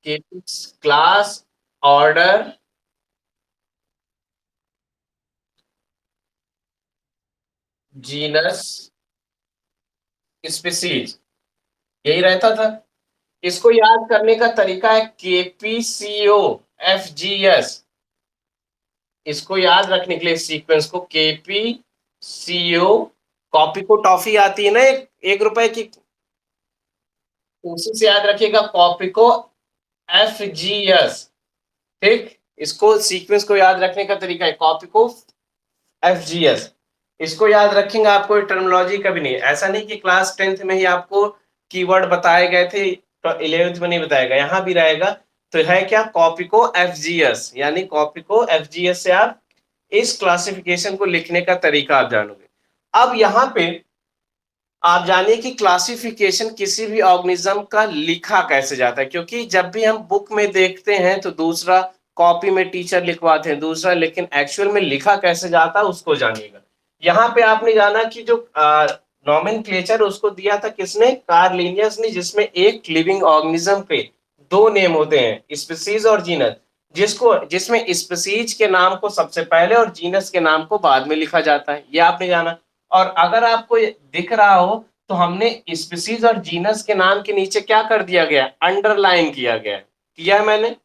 class, order, genus, species, यही रहता था। इसको याद करने का तरीका है केपीसीओ एफजीएस। इसको याद रखने के लिए सीक्वेंस को केपीसीओ, कॉपी को टॉफी आती है ना, 1 रुपए की, उसी से याद रखिएगा कॉपी को एफजीएस। ठीक, इसको सीक्वेंस को याद रखने का तरीका है कॉपी को एफजीएस। इसको याद रखेंगे, आपको टर्मिनोलॉजी कभी नहीं, ऐसा नहीं कि क्लास 10th में ही आपको कीवर्ड बताए गए थे तो 11th में नहीं बताएगा, यहां भी रहेगा। तो है क्या, कॉपी को एफजीएस, यानी कॉपी को एफजीएस से आप इस क्लासिफिकेशन को लिखने का तरीका आप जानोगे। अब यहां पे आप जानिए कि क्लासिफिकेशन किसी भी ऑर्गेनिज्म का लिखा कैसे जाता है, क्योंकि जब भी हम बुक में देखते हैं तो दूसरा, कॉपी में टीचर लिखवाते हैं दूसरा, लेकिन एक्चुअल में लिखा कैसे जाता है उसको जानिएगा। यहाँ पे आपने जाना कि जो नॉमेनक्लेचर उसको दिया था किसने, कार्ल लिनियस ने, जिसमें एक लिविंग ऑर्गेनिज्म पे 2 नेम होते हैं, स्पीसीज और जीनस, जिसमें स्पीसीज के नाम को सबसे पहले और जीनस के नाम को बाद में लिखा जाता है, ये आपने जाना। और अगर आपको दिख रहा हो तो हमने स्पीसीज और जीनस के नाम के नीचे क्या कर दिया गया, अंडरलाइन किया गया, किया है मैंने।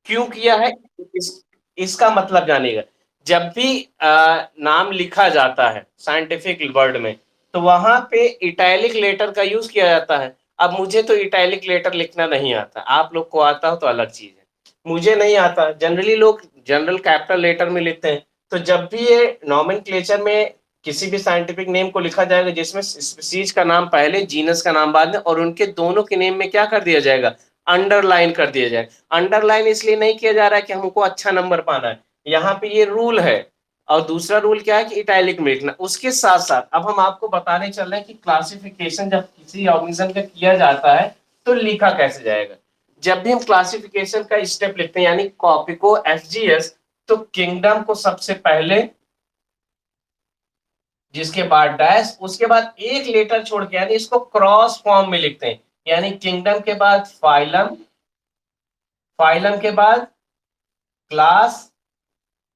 क्यों किया है, इस, इसका मतलब जानिएगा। जब भी नाम लिखा जाता है साइंटिफिक वर्ड में, तो वहां पे इटैलिक लेटर का यूज किया जाता है। अब मुझे तो इटैलिक लेटर लिखना नहीं आता, आप लोग को आता हो तो अलग चीज है, मुझे नहीं आता। जनरली लोग जनरल कैपिटल लेटर में लिखते हैं। तो जब भी ये नॉमेनक्लेचर में किसी भी साइंटिफिक नेम को लिखा जाएगा जिसमें स्पीसीज का नाम पहले, जीनस का नाम बाद में, और उनके दोनों के नेम में क्या कर दिया जाएगा, अंडरलाइन कर दिया जाए। अंडरलाइन इसलिए नहीं किया जा रहा है कि हमको अच्छा नंबर पाना है, यहाँ पे ये रूल है। और दूसरा रूल क्या है कि इटैलिक में लिखना। उसके साथ साथ अब हम आपको बताने चल रहे हैं कि क्लासिफिकेशन जब किसी ऑर्गेनिज्म का किया जाता है तो लिखा कैसे जाएगा। जब भी हम क्लासिफिकेशन का स्टेप लिखते हैं, यानी कॉपी को एफजीएस, तो किंगडम को सबसे पहले, जिसके बाद डैश, उसके बाद एक लेटर छोड़ के, यानी इसको क्रॉस फॉर्म में लिखते हैं। यानी किंगडम के बाद फाइलम, फाइलम के बाद क्लास,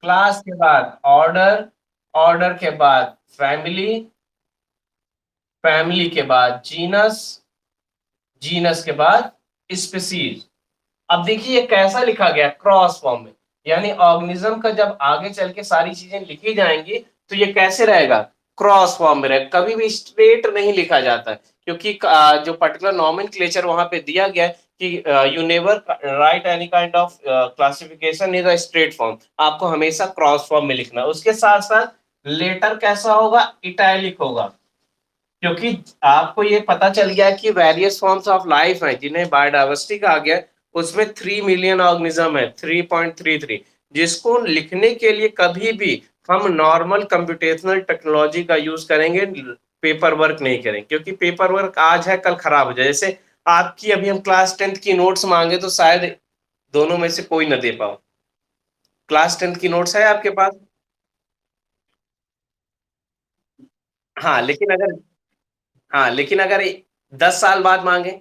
क्लास के बाद ऑर्डर, ऑर्डर के बाद फैमिली, फैमिली के बाद जीनस, जीनस के बाद स्पीसीज। अब देखिए ये कैसा लिखा गया, क्रॉस फॉर्म में। यानी ऑर्गेनिज्म का जब आगे चल के सारी चीजें लिखी जाएंगी तो ये कैसे रहेगा, क्रॉस फॉर्म में रहेगा, कभी भी स्ट्रेट नहीं लिखा जाता है। क्योंकि जो पर्टिकुलर नॉमेनक्लेचर वहां पे दिया गया है कि you never write any kind of classification in a straight form, आपको हमेशा क्रॉस फॉर्म में लिखना। उसके साथ साथ लेटर कैसा होगा, इटैलिक होगा। क्योंकि आपको ये पता चल गया कि वेरियस फॉर्म्स ऑफ लाइफ है जिन्हें बायोडाइवर्सिटी कहा गया, उसमें 3 मिलियन ऑर्गेनिज्म है, 3.33, जिसको लिखने के लिए कभी भी हम नॉर्मल कंप्यूटेशनल टेक्नोलॉजी का यूज करेंगे, पेपर वर्क नहीं करेंगे। क्योंकि पेपर वर्क आज है कल खराब हो जाए। जैसे आपकी अभी हम क्लास 10th की नोट्स मांगे तो शायद दोनों में से कोई ना दे पाओ। क्लास 10th की नोट्स है आपके पास? हाँ लेकिन अगर, हाँ लेकिन अगर 10 साल बाद मांगे,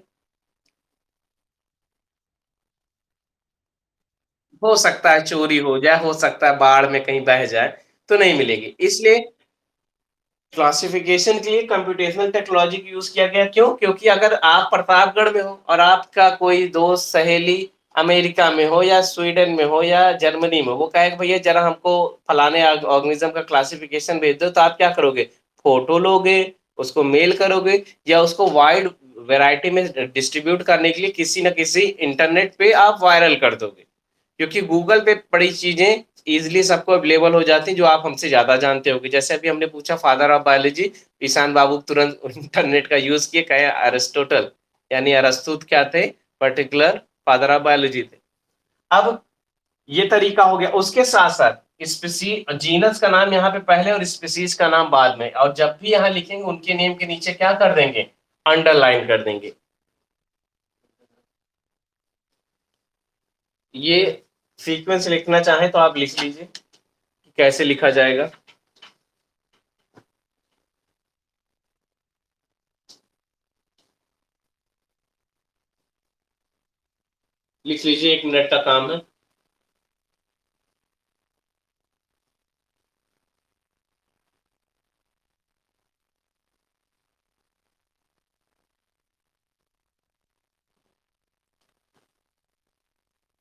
हो सकता है चोरी हो जाए, हो सकता है बाढ़ में कहीं बह जाए, तो नहीं मिलेगी। इसलिए क्लासिफिकेशन के लिए कंप्यूटेशनल टेक्नोलॉजी का यूज किया गया। क्यों, क्योंकि अगर आप प्रतापगढ़ में हो और आपका कोई दोस्त सहेली अमेरिका में हो या स्वीडन में हो या जर्मनी में, वो कहे भैया जरा हमको फलाने ऑर्गेनिज्म का क्लासिफिकेशन भेज दो, तो आप क्या करोगे, फोटो लोगे, उसको मेल करोगे, या उसको वाइड वैरायटी में डिस्ट्रीब्यूट करने के लिए किसी न किसी इंटरनेट पे आप वायरल कर दोगे। क्योंकि गूगल पे बड़ी चीजें इजिली सबको अवेलेबल हो जाती हैं जो आप हमसे ज्यादा जानते होगे। जैसे अभी हमने पूछा फादर ऑफ बायोलॉजी, ईशान बाबू तुरंत इंटरनेट का यूज किए, कहे अरिस्टोटल, यानी अरस्तुत क्या थे, पर्टिकुलर फादर ऑफ बायोलॉजी थे। अब ये तरीका हो गया। उसके साथ साथ स्पीसी, जीनस का नाम यहाँ पे पहले और स्पीसीज का नाम बाद में, और जब भी यहाँ लिखेंगे उनके नेम के नीचे क्या कर देंगे, अंडरलाइन कर देंगे। ये सीक्वेंस लिखना चाहें तो आप लिख लीजिए कि कैसे लिखा जाएगा। लिख लीजिए, 1 मिनट का काम है।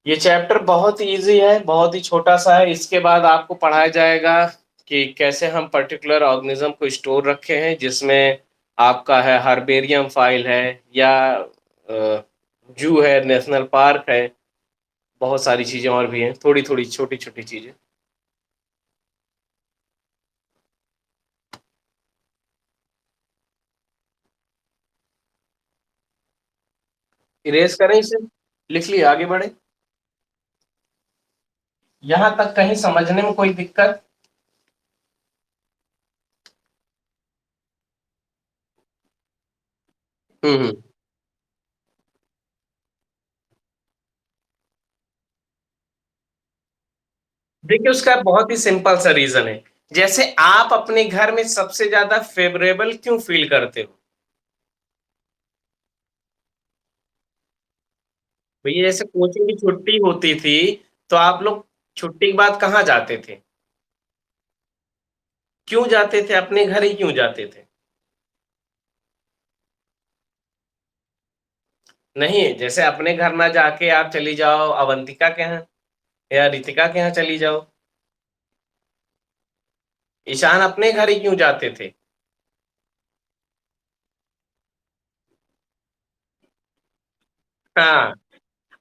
ये चैप्टर बहुत ही इजी है, बहुत ही छोटा सा है। इसके बाद आपको पढ़ाया जाएगा कि कैसे हम पर्टिकुलर ऑर्गेनिज्म को स्टोर रखे हैं, जिसमें आपका है हर्बेरियम फाइल है, या जू है, नेशनल पार्क है, बहुत सारी चीजें और भी हैं, थोड़ी थोड़ी छोटी छोटी चीजें। इरेज करें इसे, लिख लिए, आगे बढ़े। यहां तक कहीं समझने में कोई दिक्कत? हम्म। देखिए, उसका बहुत ही सिंपल सा रीजन है। जैसे आप अपने घर में सबसे ज्यादा फेवरेबल क्यों फील करते हो? भैया, जैसे कोचिंग की छुट्टी होती थी तो आप लोग छुट्टी के बाद कहाँ जाते थे? क्यों जाते थे? अपने घर ही क्यों जाते थे? नहीं, जैसे अपने घर ना जाके आप चली जाओ अवंतिका के यहाँ या रितिका के यहाँ चली जाओ। ईशान अपने घर ही क्यों जाते थे? हाँ,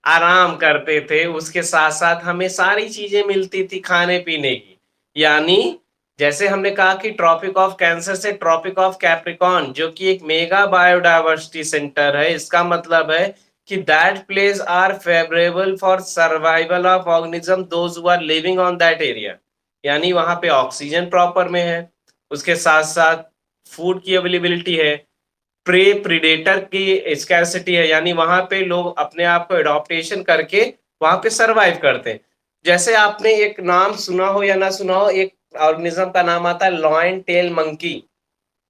आराम करते थे, उसके साथ साथ हमें सारी चीजें मिलती थी खाने पीने की। यानी जैसे हमने कहा कि ट्रॉपिक ऑफ कैंसर से ट्रॉपिक ऑफ कैप्रिकॉर्न, जो कि एक मेगा बायोडायवर्सिटी सेंटर है, इसका मतलब है कि that place are favourable for survival of organism those who are living on that area. यानी वहां पे ऑक्सीजन प्रॉपर में है, उसके साथ साथ फूड की अवेलेबिलिटी है, प्रे प्रीडेटर की स्कैरसिटी है, यानी वहां पे लोग अपने आप को एडॉप्टेशन करके वहां पे सरवाइव करते हैं। जैसे आपने एक नाम सुना हो या ना सुना हो, एक ऑर्गेनिज्म का नाम आता है लॉयन टेल मंकी।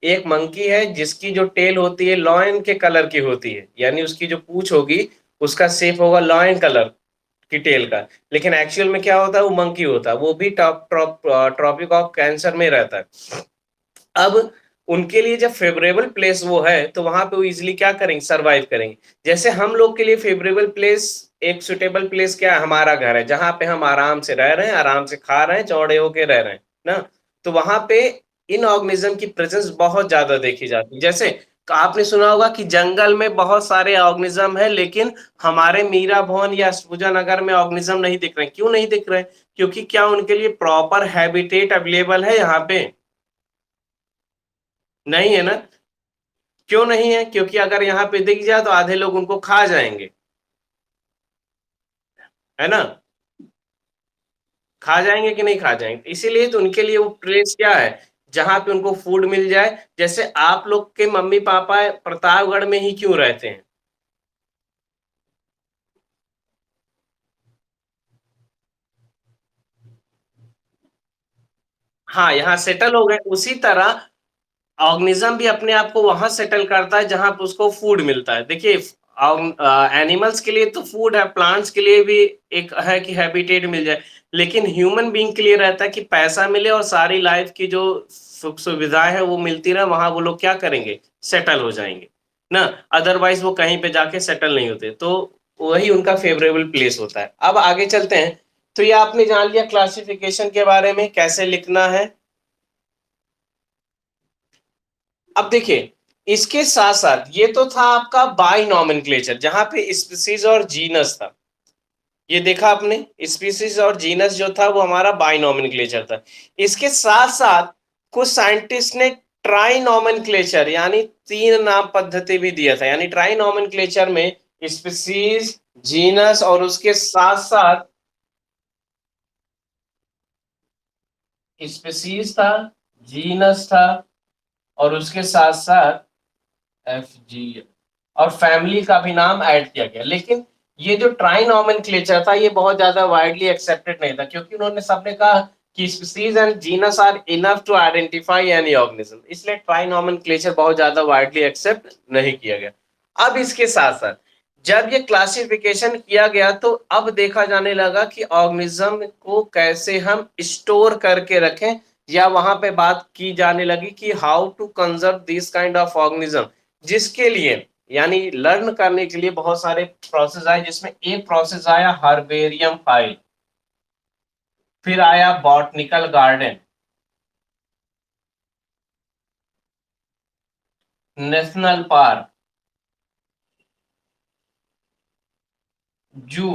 एक मंकी है जिसकी जो टेल होती है लॉयन के कलर की होती है, यानी उसकी जो पूंछ होगी उसका शेप होगा लॉयन कलर की टेल का। लेकिन एक्चुअल में क्या होता है, वो मंकी होता है, वो भी ट्रॉपिक ऑफ कैंसर में रहता है। अब उनके लिए जब फेवरेबल प्लेस वो है तो वहां पे वो इजिली क्या करेंगे, सरवाइव करेंगे। जैसे हम लोग के लिए फेवरेबल प्लेस, एक सुटेबल प्लेस क्या है, हमारा घर है, जहां पे हम आराम से रह रहे हैं, आराम से खा रहे हैं, चौड़े होके रह रहे हैं ना। तो वहां पे इन ऑर्गेनिज्म की प्रेजेंस बहुत ज्यादा देखी जाती है। जैसे आपने सुना होगा कि जंगल में बहुत सारे ऑर्गेनिज्म है, लेकिन हमारे मीरा भवन या अशपुजा नगर में ऑर्गेनिज्म नहीं दिख रहे। क्यों नहीं दिख रहे? क्योंकि क्या उनके लिए प्रॉपर हैबिटेट अवेलेबल है यहाँ पे? नहीं है ना। क्यों नहीं है? क्योंकि अगर यहाँ पे दिख जाए तो आधे लोग उनको खा जाएंगे, है ना। खा जाएंगे कि नहीं खा जाएंगे, इसीलिए तो उनके लिए वो प्लेस क्या है, जहां पे उनको फूड मिल जाए। जैसे आप लोग के मम्मी पापा प्रतापगढ़ में ही क्यों रहते हैं? हाँ, यहाँ सेटल हो गए। उसी तरह ऑर्गेनिज्म भी अपने आप को वहां सेटल करता है जहां पे उसको फूड मिलता है। देखिए, एनिमल्स के लिए तो फूड है, प्लांट्स के लिए भी एक है कि हैबिटेट मिल जाए, लेकिन ह्यूमन बीइंग के लिए रहता है कि पैसा मिले और सारी लाइफ की जो सुख सुविधाएं हैं वो मिलती रहे, वहां वो लोग क्या करेंगे, सेटल हो जाएंगे ना। अदरवाइज वो कहीं पे जाके सेटल नहीं होते, तो वही उनका फेवरेबल प्लेस होता है। अब आगे चलते हैं। तो ये आपने जान लिया क्लासिफिकेशन के बारे में, कैसे लिखना है। अब देखिए, इसके साथ साथ ये तो था आपका बाई नॉमेनक्लेचर, जहां पे स्पीसीज और जीनस था। ये देखा आपने, स्पीसीज और जीनस जो था वो हमारा बाई नॉमेनक्लेचर था। इसके साथ साथ कुछ साइंटिस्ट ने ट्राई नॉमेनक्लेचर यानी तीन नाम पद्धति भी दिया था। यानी ट्राई नॉमेनक्लेचर में स्पीसीज, जीनस और उसके साथ साथ स्पीसीज था, जीनस था, और उसके साथ साथ एफ जी, और फैमिली का भी नाम ऐड किया गया। लेकिन ये जो ट्राइनोमेनक्लेचर था ये बहुत ज्यादा वाइडली एक्सेप्टेड नहीं था, क्योंकि उन्होंने सबने कहा कि species and genus are enough to identify any organism, इसलिए ट्राइनोमेनक्लेचर बहुत ज्यादा वाइडली एक्सेप्ट नहीं किया गया। अब इसके साथ साथ जब ये क्लासिफिकेशन किया गया तो अब देखा जाने लगा कि ऑर्गेनिज्म को कैसे हम स्टोर करके रखें, या वहां पे बात की जाने लगी कि how to conserve this kind of organism, जिसके लिए यानी लर्न करने के लिए बहुत सारे प्रोसेस आए, जिसमें एक प्रोसेस आया हर्बेरियम फाइल, फिर आया बॉटनिकल गार्डन, नेशनल पार्क, जू।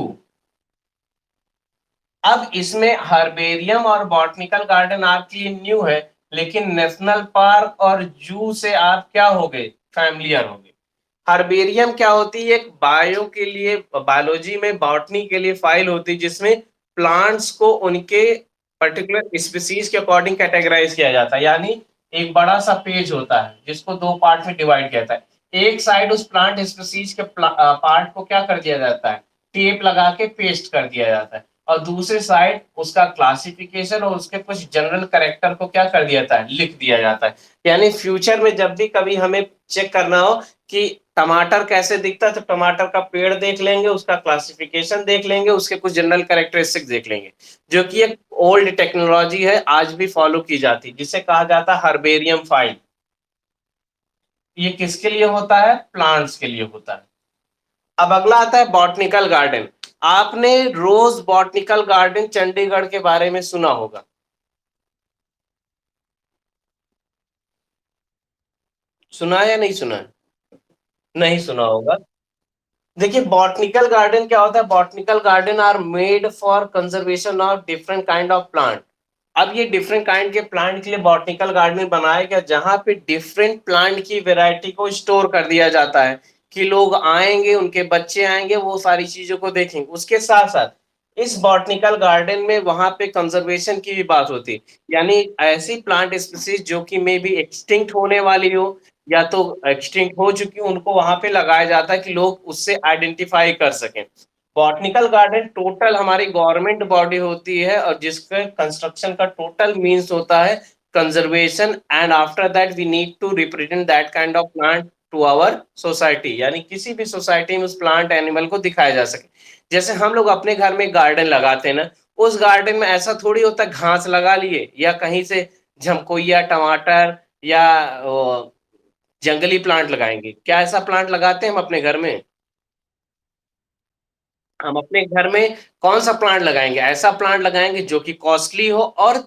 अब इसमें हर्बेरियम और बॉटनिकल गार्डन आपके लिए न्यू है, लेकिन नेशनल पार्क और जू से आप क्या हो गए, फैमिलियर हो गए। हर्बेरियम क्या होती है, एक बायो के लिए, बायोलॉजी में बॉटनी के लिए फाइल होती है, जिसमें प्लांट्स को उनके पर्टिकुलर स्पीसीज के अकॉर्डिंग कैटेगराइज किया जाता है। यानी एक बड़ा सा पेज होता है जिसको दो पार्ट में डिवाइड किया जाता है। एक साइड उस प्लांट स्पीसीज के पार्ट को क्या कर दिया जाता है, टेप लगा के पेस्ट कर दिया जाता है, और दूसरे साइड उसका क्लासिफिकेशन और उसके कुछ जनरल कैरेक्टर को क्या कर दिया जाता है, लिख दिया जाता है। यानी फ्यूचर में जब भी कभी हमें चेक करना हो कि टमाटर कैसे दिखता है, तो टमाटर का पेड़ देख लेंगे, उसका क्लासिफिकेशन देख लेंगे, उसके कुछ जनरल कैरेक्टरिस्टिक्स देख लेंगे, जो कि एक ओल्ड टेक्नोलॉजी है, आज भी फॉलो की जाती है, जिसे कहा जाता है हर्बेरियम फाइल। ये किसके लिए होता है, प्लांट्स के लिए होता है। अब अगला आता है बॉटनिकल गार्डन। आपने रोज बॉटनिकल गार्डन चंडीगढ़ के बारे में सुना होगा, सुना है या नहीं सुना है? नहीं सुना होगा। देखिए बॉटनिकल गार्डन क्या होता है, botanical garden are made for conservation of different kind of plant. अब ये डिफरेंट काइंड के प्लांट के लिए बॉटनिकल गार्डन बनाया गया, जहां पे डिफरेंट प्लांट की वैरायटी को स्टोर कर दिया जाता है, कि लोग आएंगे, उनके बच्चे आएंगे, वो सारी चीजों को देखेंगे। उसके साथ साथ इस बॉटनिकल गार्डन में वहां पे कंजर्वेशन की भी बात होती है, यानी ऐसी प्लांट स्पीसीज जो कि मे बी एक्सटिंक्ट होने वाली हो, या तो एक्सटिंक्ट हो चुकी हो, उनको वहां पे लगाया जाता है कि लोग उससे आइडेंटिफाई कर सकें। बॉटनिकल गार्डन टोटल हमारी गवर्नमेंट बॉडी होती है, और जिसके कंस्ट्रक्शन का टोटल मीन्स होता है conservation, and after that we need to represent that kind of plant to our society, यानी किसी भी सोसाइटी में उस प्लांट एनिमल को दिखाया जा सके। जैसे हम लोग अपने घर में गार्डन लगाते हैं ना, उस गार्डन में ऐसा थोड़ी होता है घास लगा लिए, या कहीं से झमकोइया टमाटर या जंगली प्लांट लगाएंगे, क्या ऐसा प्लांट लगाते हैं हम अपने घर में? हम अपने घर में कौन सा प्लांट लगाएंगे, ऐसा प्लांट लगाएंगे जो कि कॉस्टली हो और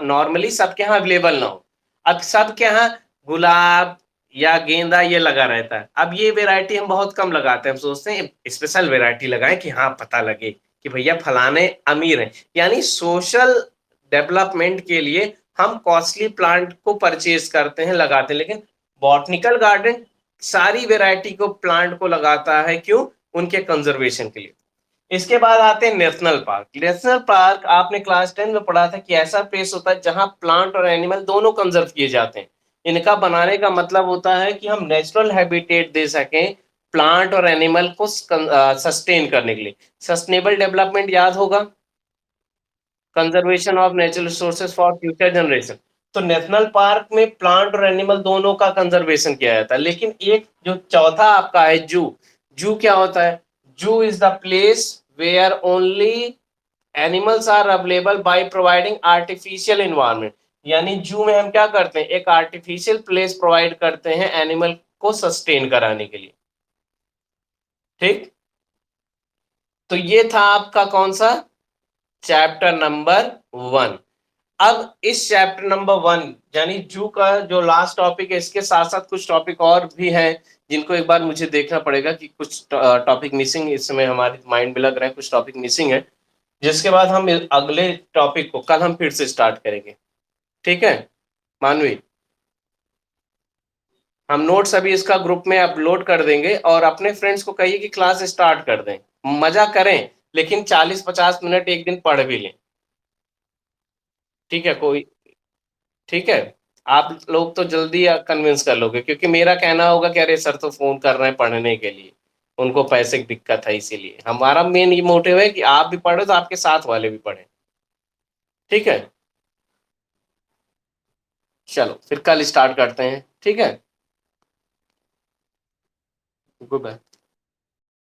नॉर्मली सबके यहाँ अवेलेबल ना हो। अब सबके यहाँ गुलाब या गेंदा ये लगा रहता है, अब ये वेराइटी हम बहुत कम लगाते हैं, हम सोचते हैं स्पेशल वेराइटी लगाएं कि हाँ पता लगे कि भैया फलाने अमीर हैं। यानी सोशल डेवलपमेंट के लिए हम कॉस्टली प्लांट को परचेज करते हैं, लगाते हैं, लेकिन बॉटनिकल गार्डन सारी वेराइटी को प्लांट को लगाता है, क्यों? उनके कंजर्वेशन के लिए। इसके बाद आते हैं नेशनल पार्क। नेशनल पार्क आपने क्लास 10 में पढ़ा था कि ऐसा प्लेस होता है जहां प्लांट और एनिमल दोनों कंजर्व किए जाते हैं। इनका बनाने का मतलब होता है कि हम नेचुरल हैबिटेट दे सकें प्लांट और एनिमल को सस्टेन करने के लिए। सस्टेनेबल डेवलपमेंट याद होगा, conservation of natural resources for future generation. तो नेशनल पार्क में प्लांट और एनिमल दोनों का कंजर्वेशन किया जाता है। लेकिन एक जो चौथा आपका है जू, जू क्या होता है? Zoo is the place where only animals are available by providing artificial environment. यानी जू में हम क्या करते हैं, एक आर्टिफिशियल प्लेस प्रोवाइड करते हैं एनिमल को सस्टेन कराने के लिए। ठीक, तो ये था आपका कौन सा, चैप्टर नंबर 1। अब इस चैप्टर नंबर 1 यानी जू का जो लास्ट टॉपिक है, इसके साथ साथ कुछ टॉपिक और भी हैं जिनको एक बार मुझे देखना पड़ेगा कि कुछ टॉपिक मिसिंग इस समय हमारे माइंड में लग रहे हैं, कुछ टॉपिक मिसिंग है, जिसके बाद हम अगले टॉपिक को कल हम फिर से स्टार्ट करेंगे। ठीक है मानवी, हम नोट्स अभी इसका ग्रुप में अपलोड कर देंगे, और अपने फ्रेंड्स को कहिए कि क्लास स्टार्ट कर दें, मजा करें, लेकिन 40-50 मिनट एक दिन पढ़ भी लें। ठीक है कोई, ठीक है, आप लोग तो जल्दी कन्विंस कर लोगे, क्योंकि मेरा कहना होगा कि अरे सर तो फोन कर रहे हैं पढ़ने के लिए, उनको पैसे की दिक्कत है, इसीलिए हमारा मेन ये मोटिव है कि आप भी पढ़ो तो आपके साथ वाले भी पढ़े। ठीक है, चलो फिर कल स्टार्ट करते हैं, ठीक है। Good bye.